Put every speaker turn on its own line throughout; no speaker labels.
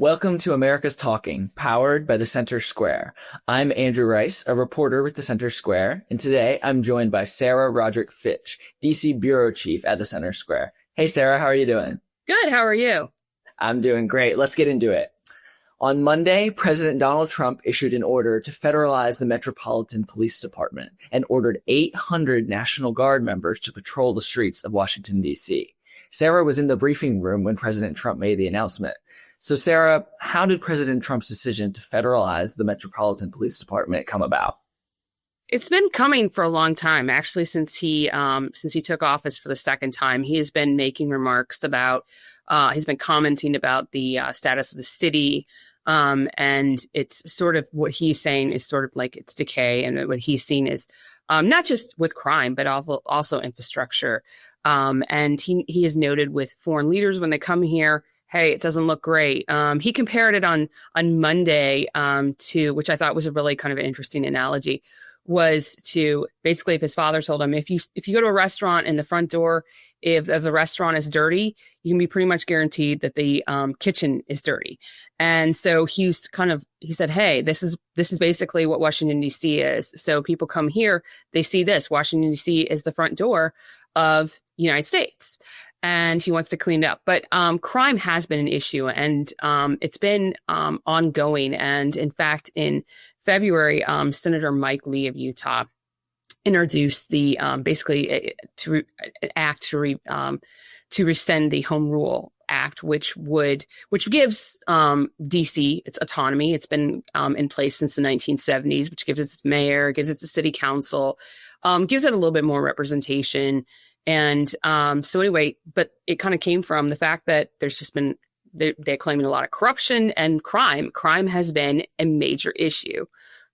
Welcome to America's Talking, powered by the Center Square. I'm Andrew Rice, a reporter with the Center Square, and today I'm joined by Sarah Roderick Fitch, DC Bureau Chief at the Center Square. Hey, Sarah, how are you doing?
Good. How are you?
I'm doing great. Let's get into it. On Monday, President Donald Trump issued an order to federalize the Metropolitan Police Department and ordered 800 National Guard members to patrol the streets of Washington, D.C. Sarah was in the briefing room when President Trump made the announcement. So, Sarah, how did President Trump's decision to federalize the Metropolitan Police Department come about?
It's been coming for a long time, actually, since he took office for the second time. He has been making remarks about, he's been commenting about the status of the city, and it's sort of what he's saying is sort of like its decay, and what he's seen is not just with crime, but also infrastructure. And he has noted with foreign leaders when they come here, hey, it doesn't look great. He compared it on Monday to, which I thought was a really kind of an interesting analogy, was to basically if his father told him, if you go to a restaurant and the front door, if the restaurant is dirty, you can be pretty much guaranteed that the kitchen is dirty. And so he said, hey, this is basically what Washington, D.C. is. So people come here, they see this. Washington, D.C. is the front door of the United States. And he wants to clean it up. But crime has been an issue, and it's been ongoing. And in fact, in February, Senator Mike Lee of Utah introduced the basically to rescind the Home Rule Act, which gives DC its autonomy. It's been in place since the 1970s, which gives it its mayor, gives it the city council, gives it a little bit more representation. And so anyway, but it kind of came from the fact that there's just been, they're claiming a lot of corruption and crime. Crime has been a major issue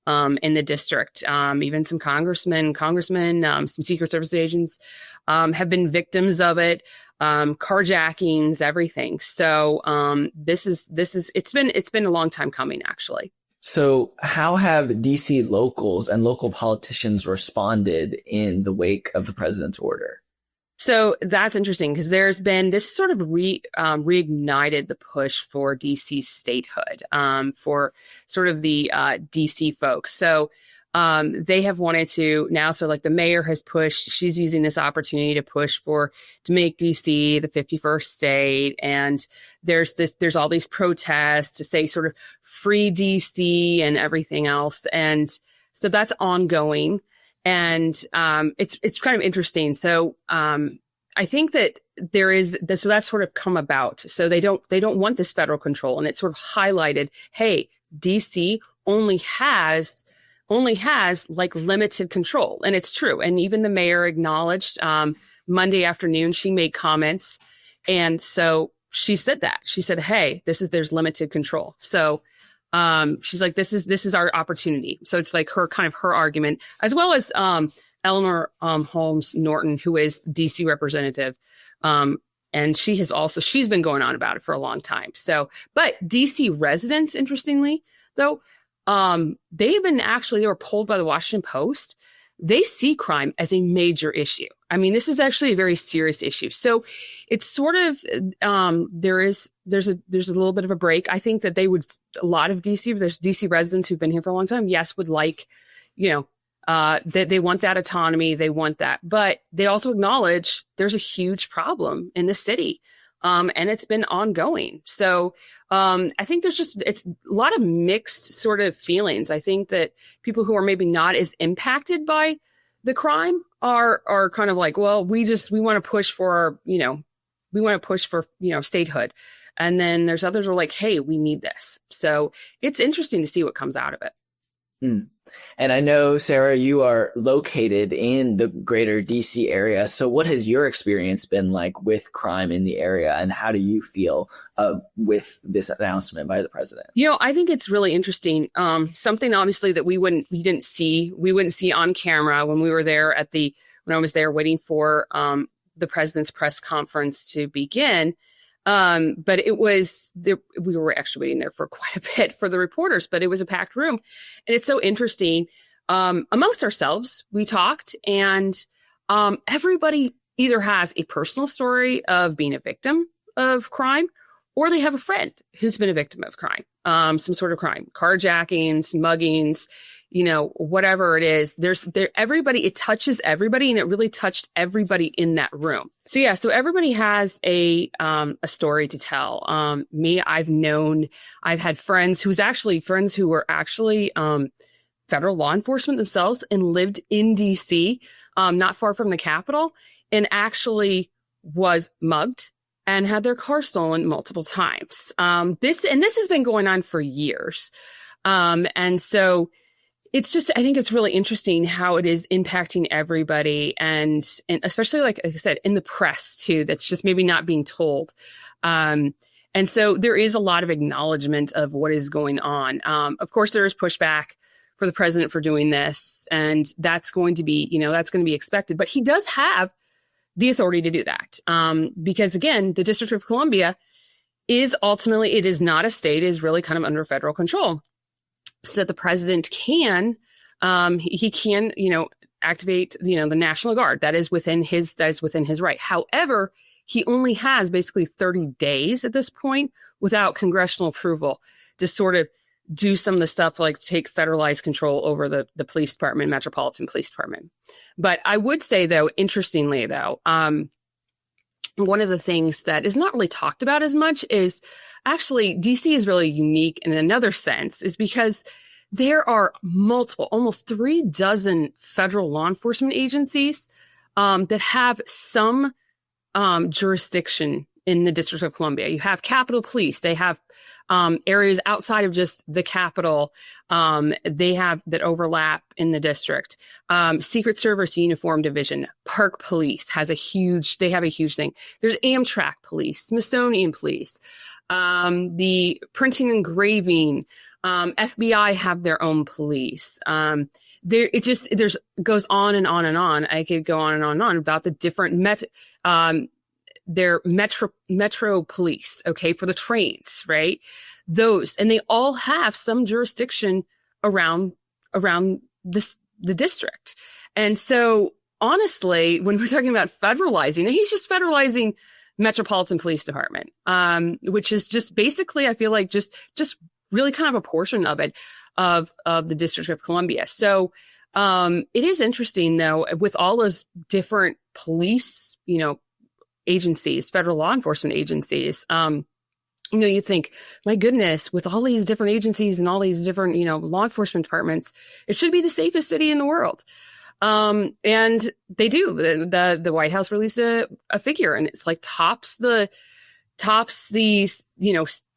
in the district. Even some congressmen, some Secret Service agents have been victims of it, carjackings, everything. So it's been a long time coming, actually.
So how have DC locals and local politicians responded in the wake of the president's order?
So that's interesting because there's been this sort of reignited the push for DC statehood for sort of the DC folks. So they have wanted to now. So like the mayor has pushed, she's using this opportunity to push to make DC the 51st state. And there's all these protests to say sort of free DC and everything else. And so that's ongoing. And it's kind of interesting. So I think that so that's sort of come about. So they don't want this federal control, and it's sort of highlighted, hey, DC only has like limited control, and it's true. And even the mayor acknowledged Monday afternoon, she made comments, and so she said that she said, hey, there's limited control. So. She's like, this is our opportunity. So it's like her argument, as well as Eleanor Holmes Norton, who is DC representative. And she's been going on about it for a long time. So, but DC residents, interestingly, though, they were polled by the Washington Post. They see crime as a major issue. I mean, this is actually a very serious issue. So it's sort of, there's a little bit of a break. I think that there's DC residents who've been here for a long time. Yes, would like, they want that autonomy. They want that, but they also acknowledge there's a huge problem in the city. And it's been ongoing. So, I think it's a lot of mixed sort of feelings. I think that people who are maybe not as impacted by the crime are kind of like, well, we want to push for, statehood. And then there's others who are like, hey, we need this. So it's interesting to see what comes out of it.
And I know, Sarah, you are located in the greater DC area. So what has your experience been like with crime in the area, and how do you feel with this announcement by the president?
I think it's really interesting. Something obviously that we didn't see on camera when we were there when I was there waiting for the president's press conference to begin. But it was there. We were actually waiting there for quite a bit for the reporters, but it was a packed room. And it's so interesting. Amongst ourselves, we talked, and everybody either has a personal story of being a victim of crime, or they have a friend who's been a victim of crime, some sort of crime, carjackings, muggings, whatever it is. Everybody, it touches everybody, and it really touched everybody in that room. So everybody has a story to tell. I've had friends who were actually federal law enforcement themselves and lived in DC, not far from the Capitol, and actually was mugged and had their car stolen multiple times. This has been going on for years. And so it's just, I think it's really interesting how it is impacting everybody, and especially, like I said, in the press too, that's just maybe not being told. And so there is a lot of acknowledgement of what is going on. Of course, there is pushback for the president for doing this, and that's going to be expected, but he does have the authority to do that. Because again, the District of Columbia is ultimately, it is not a state, it is really kind of under federal control. So that the president can, he can, activate, the National Guard. That is within his right. However, he only has basically 30 days at this point without congressional approval to sort of do some of the stuff like take federalized control over the police department, Metropolitan Police Department. But I would say, though, interestingly, though, one of the things that is not really talked about as much is actually DC is really unique in another sense, is because there are multiple, almost 36 federal law enforcement agencies that have some jurisdiction in the District of Columbia. You have Capitol Police. They have areas outside of just the Capitol. They have that overlap in the district. Secret Service Uniform Division, Park Police have a huge thing. There's Amtrak Police, Smithsonian Police, the printing and engraving, FBI have their own police. There's goes on and on and on. I could go on and on and on about the different their metro police, okay, for the trains, right? Those, and they all have some jurisdiction around the district. And so honestly, when we're talking about federalizing, he's just federalizing Metropolitan Police Department, which is just basically, I feel like just really kind of a portion of it, of the District of Columbia. So it is interesting, though, with all those different police, agencies, federal law enforcement agencies, you think, my goodness, with all these different agencies and all these different, law enforcement departments, it should be the safest city in the world. And they do. The White House released a figure, and it's like tops the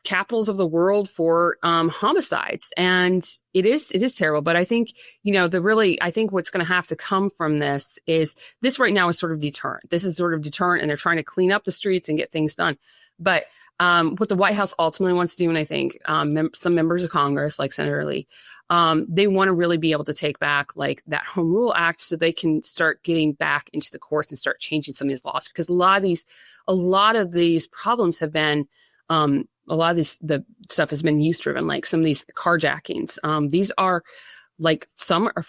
capitals of the world for homicides. And it is terrible. But I think, I think what's going to have to come from this right now is sort of deterrent. This is sort of deterrent, and they're trying to clean up the streets and get things done. But what the White House ultimately wants to do, and I think some members of Congress, like Senator Lee, they want to really be able to take back like that Home Rule Act, so they can start getting back into the courts and start changing some of these laws, because a lot of these problems have been, the stuff has been youth driven, like some of these carjackings. These are like, some are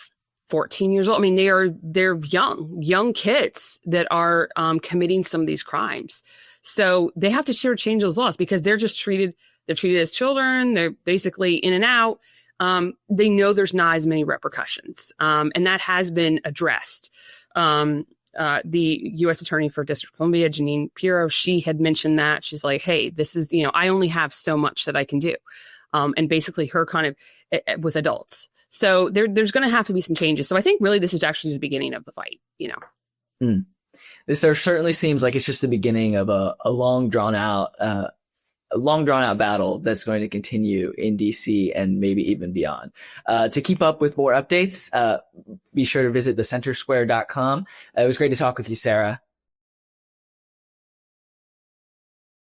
14 years old. I mean, they're young kids that are committing some of these crimes. So they have to change those laws, because they're treated as children. They're basically in and out. They know there's not as many repercussions. And that has been addressed. The U.S. Attorney for District of Columbia, Jeanine Pirro, she had mentioned that. She's like, hey, this is, I only have so much that I can do. And basically her kind of with adults. So there's going to have to be some changes. So I think really this is actually the beginning of the fight,
This certainly seems like it's just the beginning of a long drawn out battle that's going to continue in DC and maybe even beyond. To keep up with more updates, be sure to visit thecentersquare.com. It was great to talk with you, Sarah.